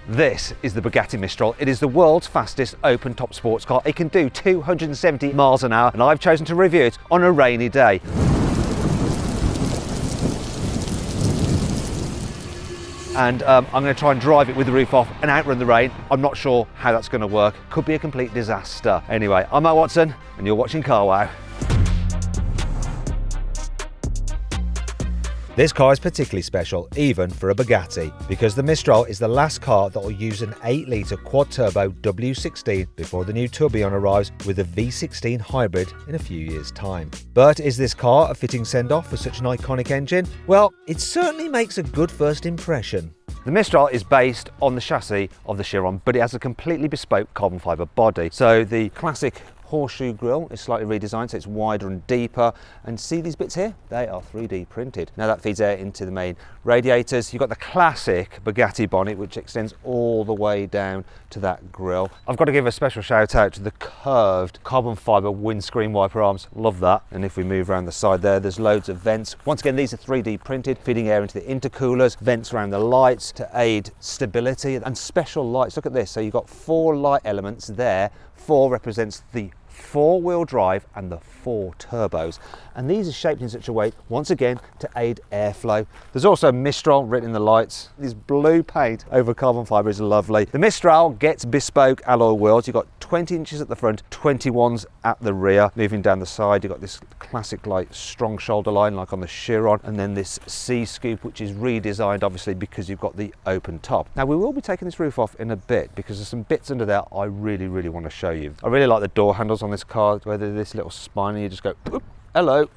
This is the Bugatti Mistral. It is the world's fastest open-top sports car. It can do 270 miles an hour, and I've chosen to review it on a rainy day. And I'm going to try and drive it with the roof off and outrun the rain. I'm not sure how that's going to work. Could be a complete disaster. Anyway, I'm Matt Watson, and you're watching CarWow. This car is particularly special, even for a Bugatti, because the Mistral is the last car that will use an 8-litre quad-turbo W16 before the new Tourbillon arrives with a V16 hybrid in a few years' time. But is this car a fitting send-off for such an iconic engine? Well, it certainly makes a good first impression. The Mistral is based on the chassis of the Chiron, but it has a completely bespoke carbon fibre body. So the classic horseshoe grille is slightly redesigned, so it's wider and deeper. And see these bits here? They are 3D printed. Now that feeds air into the main radiators. You've got the classic Bugatti bonnet, which extends all the way down to that grille. I've got to give a special shout out to the curved carbon fibre windscreen wiper arms. Love that. And if we move around the side there's loads of vents. Once again, these are 3D printed, feeding air into the intercoolers, vents around the lights to aid stability, and special lights. Look at this. So you've got 4 light elements there. 4 represents the 4-wheel drive and the 4 turbos, and these are shaped in such a way, once again, to aid airflow. There's also Mistral written in the lights. This blue paint over carbon fibre is lovely. The Mistral gets bespoke alloy wheels. You've got 20 inches at the front, 21s at the rear. Moving down the side, you've got this classic like strong shoulder line like on the Chiron, and then this C-scoop, which is redesigned obviously because you've got the open top. Now we will be taking this roof off in a bit because there's some bits under there I really want to show you. I really like the door handles on this car, whether this little spine and you just go, oop, hello.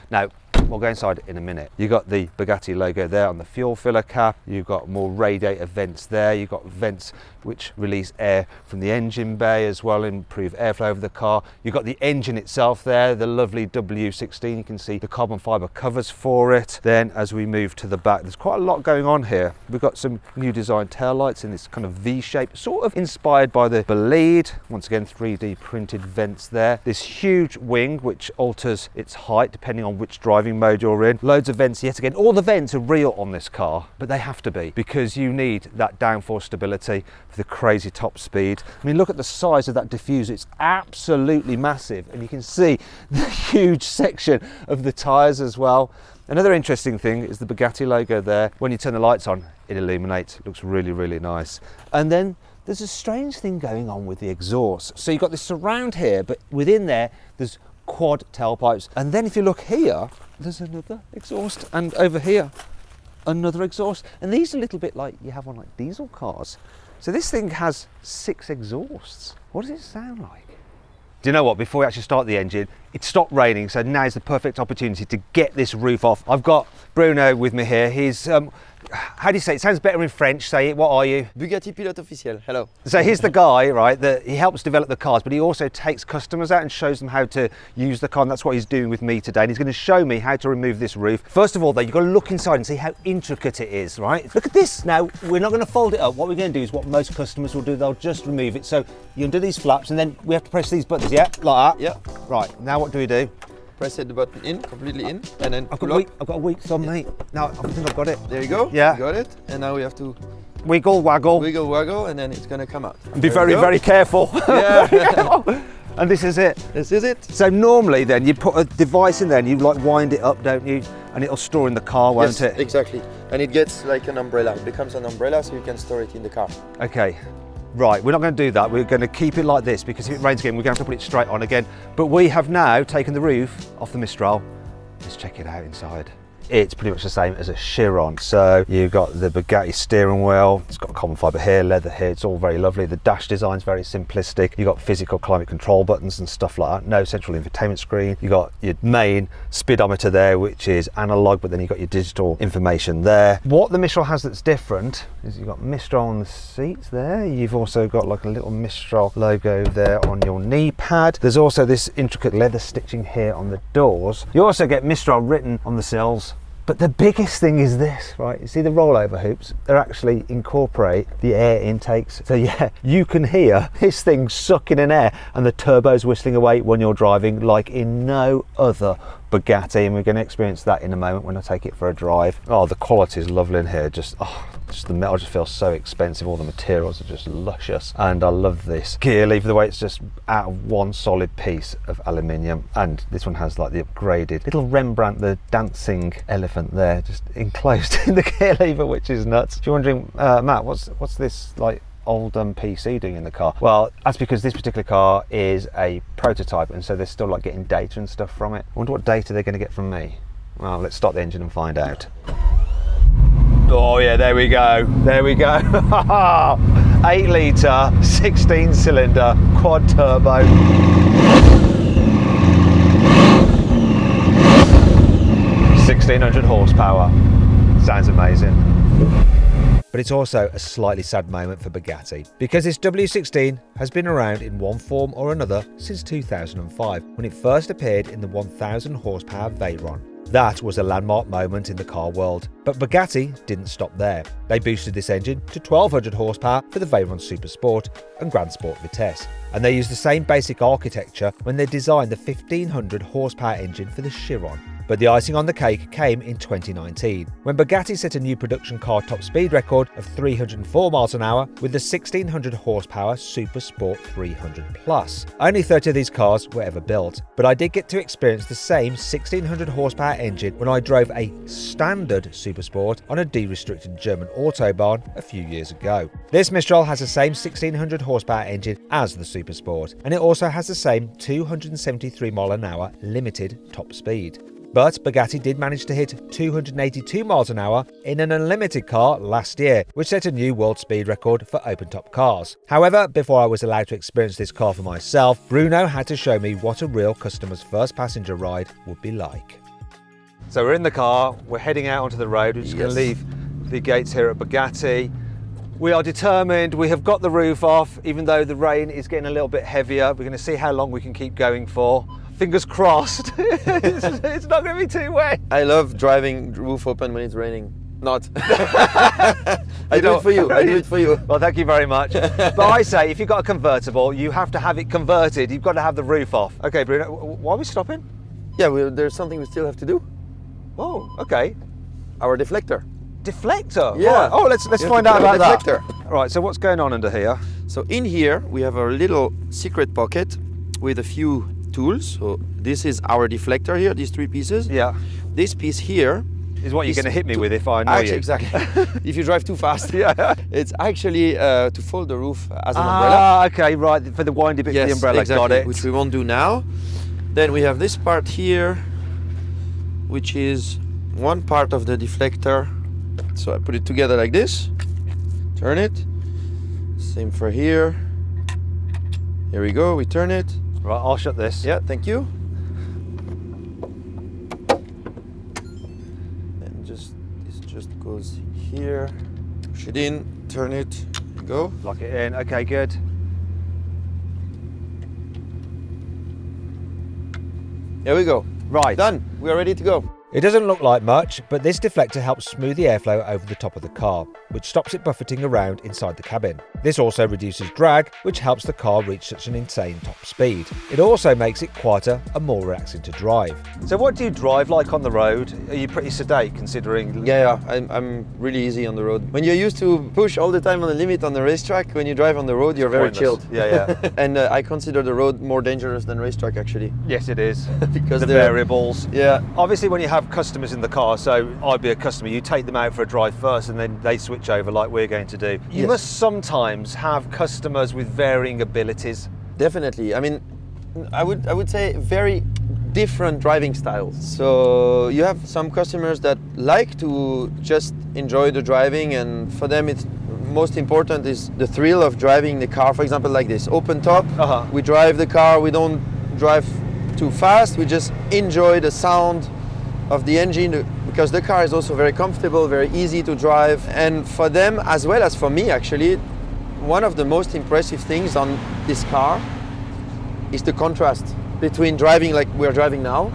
Now, we'll go inside in a minute. You've got the Bugatti logo there on the fuel filler cap. You've got more radiator vents there. You've got vents which release air from the engine bay as well, improve airflow over the car. You've got the engine itself there, the lovely W16. You can see the carbon fibre covers for it. Then as we move to the back, there's quite a lot going on here. We've got some new design taillights in this kind of V shape, sort of inspired by the Bolide. Once again, 3D printed vents there. This huge wing which alters its height depending on which driving mode you're in. Loads of vents yet again. All the vents are real on this car, but they have to be because you need that downforce stability for the crazy top speed. I mean, look at the size of that diffuser. It's absolutely massive, and you can see the huge section of the tyres as well. Another interesting thing is the Bugatti logo there. When you turn the lights on, it illuminates. It looks really nice. And then there's a strange thing going on with the exhaust. So you've got this surround here, but within there, there's quad tailpipes. And then if you look here, there's another exhaust, and over here, another exhaust. And these are a little bit like you have on like diesel cars. So this thing has 6 exhausts. What does it sound like? Do you know what? Before we actually start the engine, it stopped raining, so now is the perfect opportunity to get this roof off. I've got Bruno with me here. He's, how do you say it? It sounds better in French. Say it. What are you? Bugatti pilote officiel. Hello. So he's the guy, right, that he helps develop the cars, but he also takes customers out and shows them how to use the car, and that's what he's doing with me today. And he's going to show me how to remove this roof. First of all, though, you've got to look inside and see how intricate it is, right? Look at this. Now, we're not going to fold it up. What we're going to do is what most customers will do. They'll just remove it. So you undo these flaps, and then we have to press these buttons, yeah? Like that? Yeah. Right, now what do we do? Press the button in, completely in, and then I've got a weak thumb, mate. Now I think I've got it. There you go. Yeah. You got it. And now we have to wiggle, waggle, and then it's gonna come out. Be very careful. Yeah. And this is it. This is it. So normally then you put a device in there and you like wind it up, don't you? And it'll store in the car, won't Yes, it? exactly. And it gets like an umbrella. It becomes an umbrella, so you can store it in the car. Okay. Right, we're not going to do that. We're going to keep it like this because if it rains again, we're going to have to put it straight on again. But we have now taken the roof off the Mistral. Let's check it out inside. It's pretty much the same as a Chiron. So you've got the Bugatti steering wheel. It's got carbon fibre here, leather here. It's all very lovely. The dash design's very simplistic. You've got physical climate control buttons and stuff like that. No central infotainment screen. You've got your main speedometer there, which is analog, but then you've got your digital information there. What the Mistral has that's different is you've got Mistral on the seats there. You've also got like a little Mistral logo there on your knee pad. There's also this intricate leather stitching here on the doors. You also get Mistral written on the sills. But the biggest thing is this, right? You see the rollover hoops? They actually incorporate the air intakes. So yeah, you can hear this thing sucking in air and the turbos whistling away when you're driving like in no other Bugatti, and we're going to experience that in a moment when I take it for a drive. Oh, the quality is lovely in here. Just, oh, Just the metal just feels so expensive. All the materials are just luscious, and I love this gear lever, the way it's just out of one solid piece of aluminium. And this one has like the upgraded little Rembrandt, the dancing elephant there, just enclosed in the gear lever, which is nuts. If you're wondering, Matt, what's this like old PC doing in the car? Well, that's because this particular car is a prototype, and so they're still like getting data and stuff from it. I wonder what data they're going to get from me. Well, let's start the engine and find out. Oh yeah, there we go. 8 litre, 16 cylinder, quad turbo. 1600 horsepower. Sounds amazing. But it's also a slightly sad moment for Bugatti, because this W16 has been around in one form or another since 2005, when it first appeared in the 1000 horsepower Veyron. That was a landmark moment in the car world, but Bugatti didn't stop there. They boosted this engine to 1200 horsepower for the Veyron Super Sport and Grand Sport Vitesse, and they used the same basic architecture when they designed the 1500 horsepower engine for the Chiron. But the icing on the cake came in 2019, when Bugatti set a new production car top speed record of 304 miles an hour with the 1600 horsepower Super Sport 300 Plus. Only 30 of these cars were ever built, but I did get to experience the same 1600 horsepower engine when I drove a standard Super Sport on a de-restricted German autobahn a few years ago. This Mistral has the same 1600 horsepower engine as the Super Sport, and it also has the same 273 mile an hour limited top speed. But Bugatti did manage to hit 282 miles an hour in an unlimited car last year, which set a new world speed record for open-top cars. However, before I was allowed to experience this car for myself, Bruno had to show me what a real customer's first passenger ride would be like. So we're in the car, we're heading out onto the road, we're just going to leave the gates here at Bugatti. We are determined, we have got the roof off, even though the rain is getting a little bit heavier. We're going to see how long we can keep going for. Fingers crossed, it's not going to be too wet. I love driving roof open when it's raining. Not. I do it for you. I do it for you. Well, thank you very much. But I say, if you've got a convertible, you have to have it converted. You've got to have the roof off. Okay, Bruno, why are we stopping? Yeah, there's something we still have to do. Oh, okay. Our deflector. Deflector? Yeah. Right. Oh, let's find out about that. Deflector. Right, so what's going on under here? So in here, we have our little secret pocket with a few tools. So this is our deflector here, these 3 pieces. Yeah. This piece here is what you're going to hit me with if I know you. Exactly. If you drive too fast. Yeah. It's actually to fold the roof as an umbrella. Ah, okay, right, for the windy bit of the umbrella. Exactly, got it. which we won't do now. Then we have this part here, which is one part of the deflector. So I put it together like this, turn it. Same for here. Here we go, we turn it. Right, I'll shut this. Yeah, thank you. And this just goes here. Push it in, turn it, there you go. Lock it in, okay, good. Here we go. Right. Done, we are ready to go. It doesn't look like much, but this deflector helps smooth the airflow over the top of the car, which stops it buffeting around inside the cabin. This also reduces drag, which helps the car reach such an insane top speed. It also makes it quieter and more relaxing to drive. So what do you drive like on the road? Are you pretty sedate considering? Yeah, I'm really easy on the road. When you're used to push all the time on the limit on the racetrack, when you drive on the road, you're very chilled. Yeah. And I consider the road more dangerous than racetrack actually. Yes, it is. Because the variables. Yeah. Obviously when you have customers in the car, so I'd be a customer, you take them out for a drive first and then they switch over like we're going to do. You must sometimes have customers with varying abilities. Definitely. I mean, I would say very different driving styles. So you have some customers that like to just enjoy the driving, and for them it's most important is the thrill of driving the car. For example, like this, open top. We drive the car, we don't drive too fast, we just enjoy the sound of the engine, because the car is also very comfortable, very easy to drive. And for them, as well as for me actually, one of the most impressive things on this car is the contrast between driving like we're driving now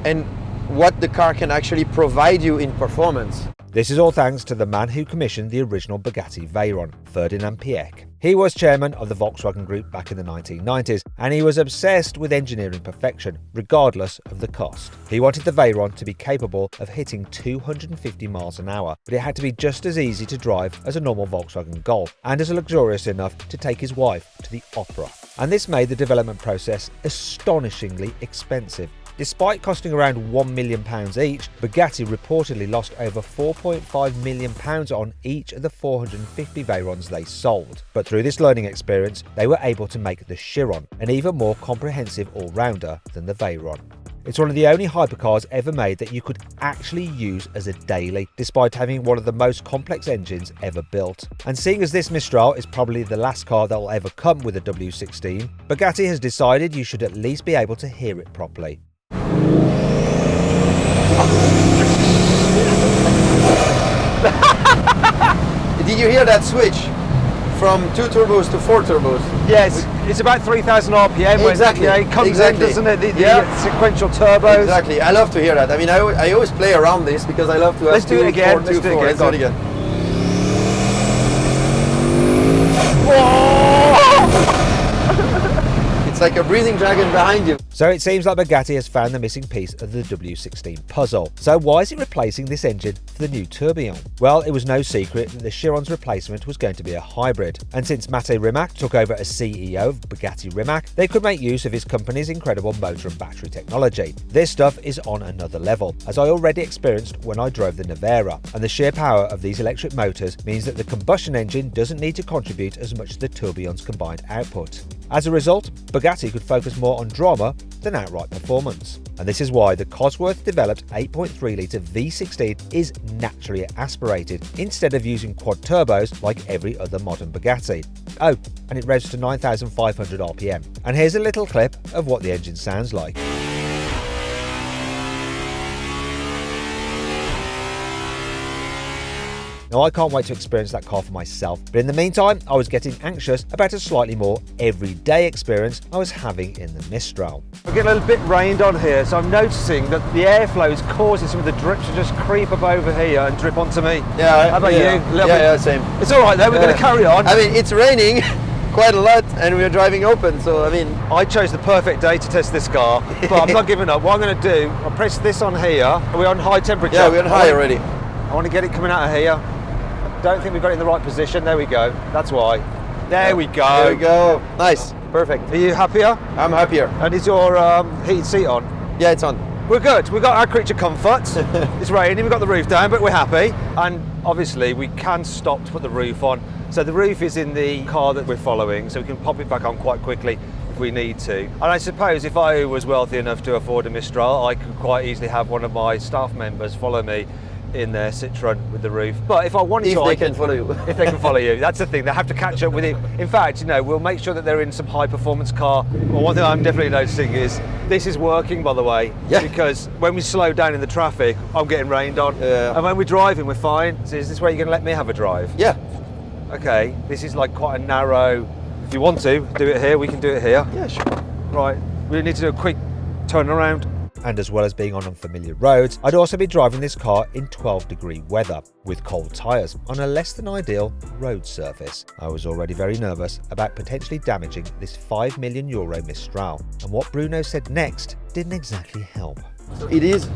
and what the car can actually provide you in performance. This is all thanks to the man who commissioned the original Bugatti Veyron, Ferdinand Piëch. He was chairman of the Volkswagen Group back in the 1990s, and he was obsessed with engineering perfection, regardless of the cost. He wanted the Veyron to be capable of hitting 250 miles an hour, but it had to be just as easy to drive as a normal Volkswagen Golf, and as luxurious enough to take his wife to the opera. And this made the development process astonishingly expensive. Despite costing around £1 million each, Bugatti reportedly lost over £4.5 million on each of the 450 Veyrons they sold. But through this learning experience, they were able to make the Chiron, an even more comprehensive all-rounder than the Veyron. It's one of the only hypercars ever made that you could actually use as a daily, despite having one of the most complex engines ever built. And seeing as this Mistral is probably the last car that will ever come with a W16, Bugatti has decided you should at least be able to hear it properly. Did you hear that switch from 2 turbos to 4 turbos? Yes, it's about 3,000 RPM. Exactly. When it comes in, doesn't it? The sequential turbos. Exactly. I love to hear that. I mean, I always play around this because I love to have Let's do it again. 4, 2, 4. Let's do it again. It's like a breathing dragon behind you. So it seems like Bugatti has found the missing piece of the W16 puzzle. So why is it replacing this engine for the new Tourbillon? Well, it was no secret that the Chiron's replacement was going to be a hybrid. And since Mate Rimac took over as CEO of Bugatti Rimac, they could make use of his company's incredible motor and battery technology. This stuff is on another level, as I already experienced when I drove the Nevera, and the sheer power of these electric motors means that the combustion engine doesn't need to contribute as much to the Tourbillon's combined output. As a result, Bugatti could focus more on drama than outright performance. And this is why the Cosworth-developed 8.3-litre V16 is naturally aspirated, instead of using quad turbos like every other modern Bugatti. Oh, and it revs to 9,500 RPM. And here's a little clip of what the engine sounds like. Now, I can't wait to experience that car for myself, but in the meantime, I was getting anxious about a slightly more everyday experience I was having in the Mistral. We're getting a little bit rained on here, so I'm noticing that the airflow is causing some of the drips to just creep up over here and drip onto me. Yeah. How about you? Yeah, same. It's all right though, we're going to carry on. I mean, it's raining quite a lot and we're driving open, so I mean... I chose the perfect day to test this car, but I'm not giving up. What I'm going to do, I'll press this on here. Are we on high temperature? Yeah, we're on high already. I want to get it coming out of here. Don't think we've got it in the right position. There we go. That's why. There we go. There we go. Nice. Perfect. Are you happier? I'm happier. And is your heated seat on? Yeah, it's on. We're good. We've got our creature comfort. It's raining. We've got the roof down, but we're happy. And obviously, we can stop to put the roof on. So the roof is in the car that we're following, so we can pop it back on quite quickly if we need to. And I suppose if I was wealthy enough to afford a Mistral, I could quite easily have one of my staff members follow me in their Citroen with the roof. But if I wanted to, I can follow you. If they can follow you, that's the thing. They have to catch up with you. In fact, we'll make sure that they're in some high-performance car. Well, one thing I'm definitely noticing is this is working, by the way. Yeah. Because when we slow down in the traffic, I'm getting rained on. Yeah. And when we're driving, we're fine. So is this where you're going to let me have a drive? Yeah. Okay. This is like quite a narrow. If you want to do it here, we can do it here. Yeah, sure. Right. We need to do a quick turn around. And as well as being on unfamiliar roads, I'd also be driving this car in 12-degree weather, with cold tyres on a less than ideal road surface. I was already very nervous about potentially damaging this €5 million Mistral, and what Bruno said next didn't exactly help. So it is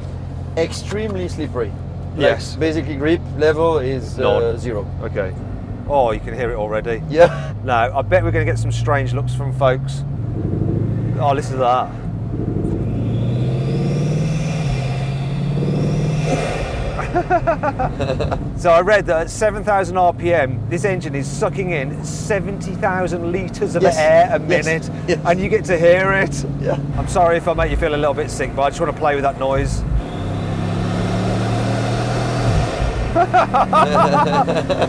extremely slippery. Yes. Like, basically grip level is 0. Okay. Oh, you can hear it already. Yeah. No, I bet we're going to get some strange looks from folks. Oh, listen to that. So I read that at 7,000 RPM, this engine is sucking in 70,000 litres of air a minute, and you get to hear it. Yeah. I'm sorry if I make you feel a little bit sick, but I just want to play with that noise.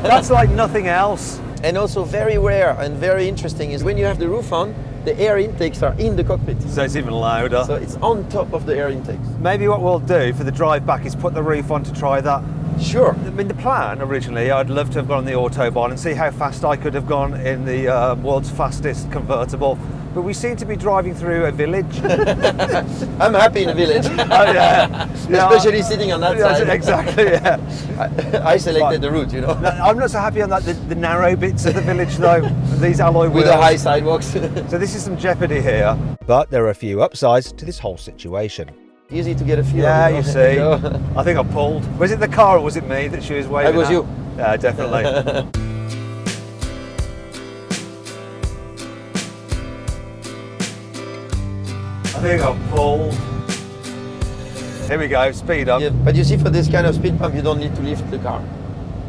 That's like nothing else. And also very rare and very interesting is when you have the roof on, the air intakes are in the cockpit. So it's even louder. So it's on top of the air intakes. Maybe what we'll do for the drive back is put the roof on to try that. Sure. I mean, the plan originally, I'd love to have gone on the Autobahn and see how fast I could have gone in the world's fastest convertible. but we seem to be driving through a village. I'm happy in a village. Oh, yeah. Especially sitting on that side. Exactly, yeah. I selected the route, you know. I'm not so happy on that, the narrow bits of the village though, these alloy wheels. With the high sidewalks. So this is some jeopardy here. But there are a few upsides to this whole situation. Easy to get a feel. Yeah, you see. know. I think I pulled. Was it the car or was it me that she was waving It was at? you. Yeah, definitely. I think I pulled. Here we go, speed up. Yeah, but you see, for this kind of speed bump, you don't need to lift the car.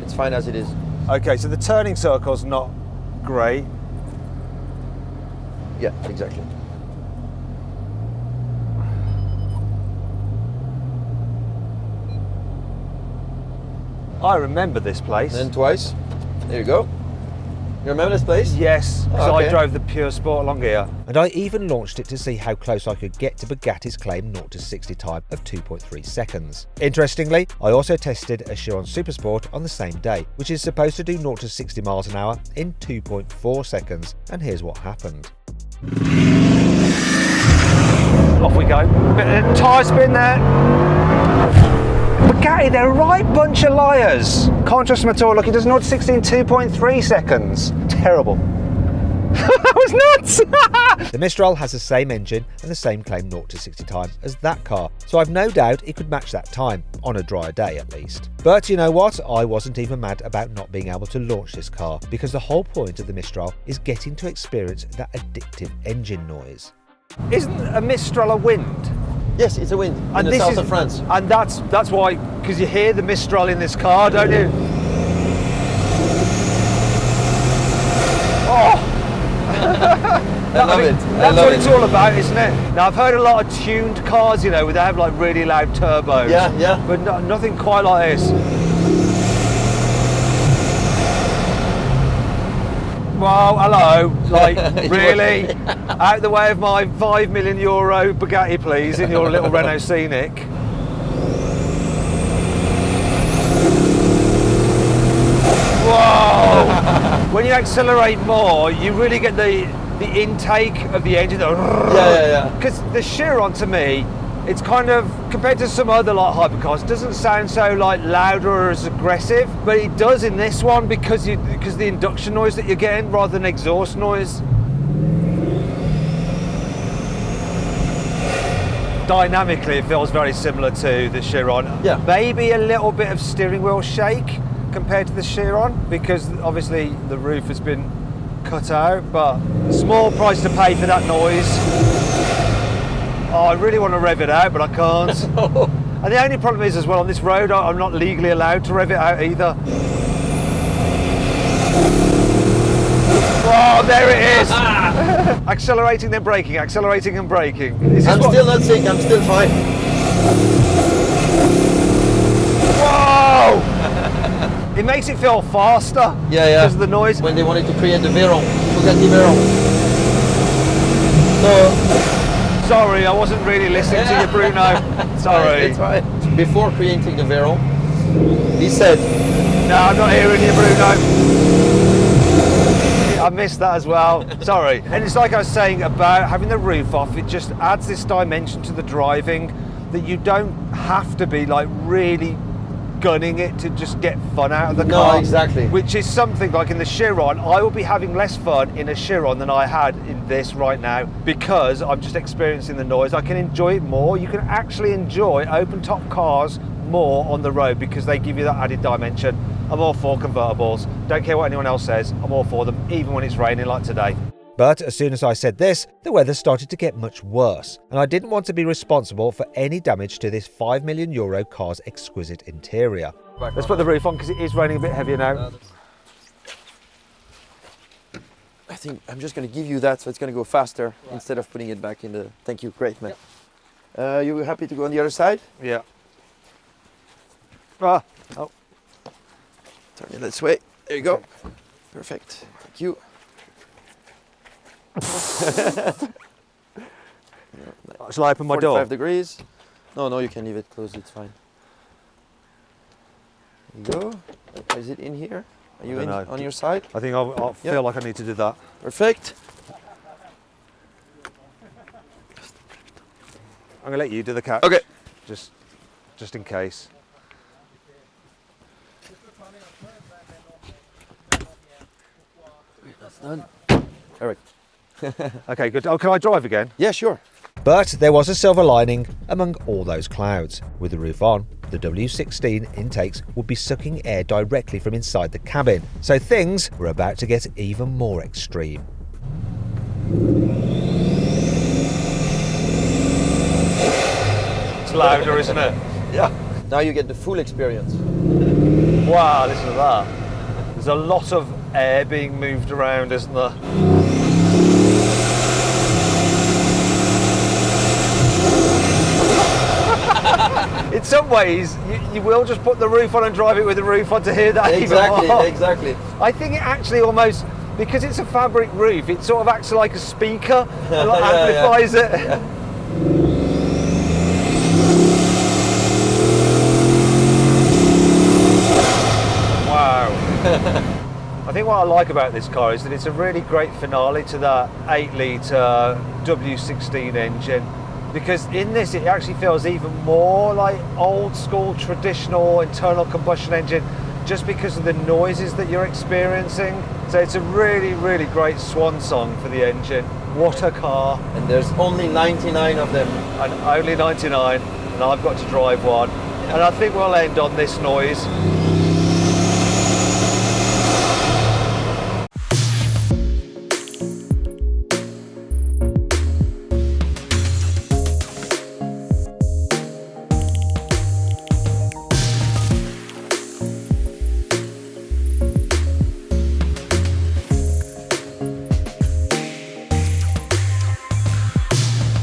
It's fine as it is. Okay, so the turning circle's not great. Yeah, exactly. I remember this place. Then twice. There you go. You remember this place? Yes, because Oh, okay. I drove the Pure Sport along here. And I even launched it to see how close I could get to Bugatti's claimed 0 to 60 time of 2.3 seconds. Interestingly, I also tested a Chiron Supersport on the same day, which is supposed to do 0 to 60 miles an hour in 2.4 seconds. And here's what happened. Off we go. Bit of tyre spin there. Bugatti, they're a right bunch of liars. Can't trust them at all. Look, it does 0 to 60 in 2.3 seconds. Terrible. That was nuts! The Mistral has the same engine and the same claimed 0 to 60 time as that car, so I've no doubt it could match that time, on a dry day at least. But you know what? I wasn't even mad about not being able to launch this car, because the whole point of the Mistral is getting to experience that addictive engine noise. Isn't a Mistral a wind? Yes, it's a wind in the south of France. And that's why, because you hear the Mistral in this car, don't you? Oh! I love it. That's what it's all about, isn't it? Now, I've heard a lot of tuned cars, you know, where they have like really loud turbos. Yeah, yeah. But nothing quite like this. Wow, hello. Like, really? Out the way of my €5 million Bugatti, please, in your little Renault Scenic. Whoa! When you accelerate more, you really get the intake of the engine. Yeah. Because the Chiron, to me, it's kind of, compared to some other like hypercars, doesn't sound so like loud or as aggressive, but it does in this one because the induction noise that you're getting rather than exhaust noise. Dynamically, it feels very similar to the Chiron. Yeah. Maybe a little bit of steering wheel shake compared to the Chiron, because obviously the roof has been cut out, but small price to pay for that noise. Oh, I really want to rev it out, but I can't. And the only problem is as well, on this road, I'm not legally allowed to rev it out either. Oh, there it is! Accelerating then braking, accelerating and braking. I'm still not sick, I'm still fine. Whoa! It makes it feel faster. Yeah. Because of the noise. When they wanted to create the Veyron, Bugatti Veyron. So, sorry, I wasn't really listening to you, Bruno. Sorry. It's fine. Before creating the Veyron, he said, No, I'm not hearing you, Bruno. I missed that as well. Sorry. And it's like I was saying about having the roof off, it just adds this dimension to the driving that you don't have to be like really gunning it to just get fun out of the car. No, exactly. Which is something like in the Chiron, I will be having less fun in a Chiron than I had in this right now, because I'm just experiencing the noise. I can enjoy it more. You can actually enjoy open top cars more on the road because they give you that added dimension. I'm all for convertibles. Don't care what anyone else says. I'm all for them, even when it's raining like today. But as soon as I said this, the weather started to get much worse, and I didn't want to be responsible for any damage to this €5 million car's exquisite interior. Let's put the roof on because it is raining a bit heavier now. I think I'm just going to give you that so it's going to go faster instead of putting it back in the... Thank you, great man. You happy to go on the other side? Yeah. Oh. Turn it this way. There you go. Perfect. Thank you. Shall I open my door? 45 degrees. No, you can leave it closed. It's fine. There you go. Is it in here? Are you in on your side? I think I'll feel like I need to do that. Perfect. I'm going to let you do the catch. Okay. Just in case. That's done. All right. Okay, good. Oh, can I drive again? Yeah, sure. But there was a silver lining among all those clouds. With the roof on, the W16 intakes would be sucking air directly from inside the cabin, so things were about to get even more extreme. It's louder, isn't it? Yeah. Now you get the full experience. Wow, listen to that. There's a lot of air being moved around, isn't there? In some ways, you will just put the roof on and drive it with the roof on to hear that Exactly, even more. exactly. I think it actually almost, because it's a fabric roof, it sort of acts like a speaker and like amplifies it. Yeah. Wow. I think what I like about this car is that it's a really great finale to that 8-litre W16 engine, because in this it actually feels even more like old school traditional internal combustion engine just because of the noises that you're experiencing. So it's a really, really great swan song for the engine. What a car. And there's only 99 of them. And only 99, and I've got to drive one. And I think we'll end on this noise.